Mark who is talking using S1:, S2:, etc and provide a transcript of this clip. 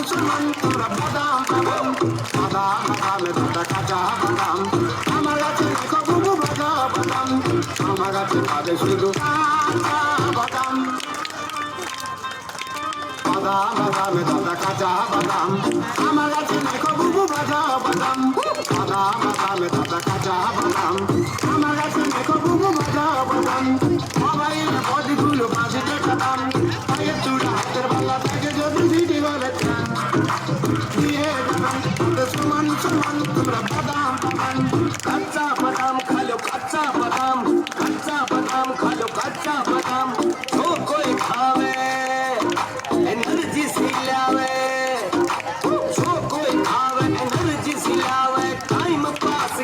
S1: সমান তোমরা বাদাম বাদাম বাদাম বাদামে দাদা কাঁচা বাদাম আমার কাছে দেখো বুবু ভাজা বাদাম আমার কাছে পাবে শুধু কাঁচা বাদাম বাদাম বাদামে দাদা কাঁচা বাদাম আমার কাছে দেখো বুবু ভাজা বাদাম বাদাম বাদামে দাদা কাঁচা বাদাম আমার কাছে দেখো বুবু ভাজা বাদাম মোবাইল বডিগুলো বাজিতে কাটাম পায়ের চূড়া হাতের বালা থেকে যদি ভিডি বলে দিয়ে যাবেন সমান সমান তোমরা বাদাম বাদাম কাঁচা বাদাম খালো কাঁচা বাদাম খালো কাঁচা বাদাম जो कोई खावे एनर्जी सिलावे जो कोई खावे एनर्जी सिलावे टाइम पास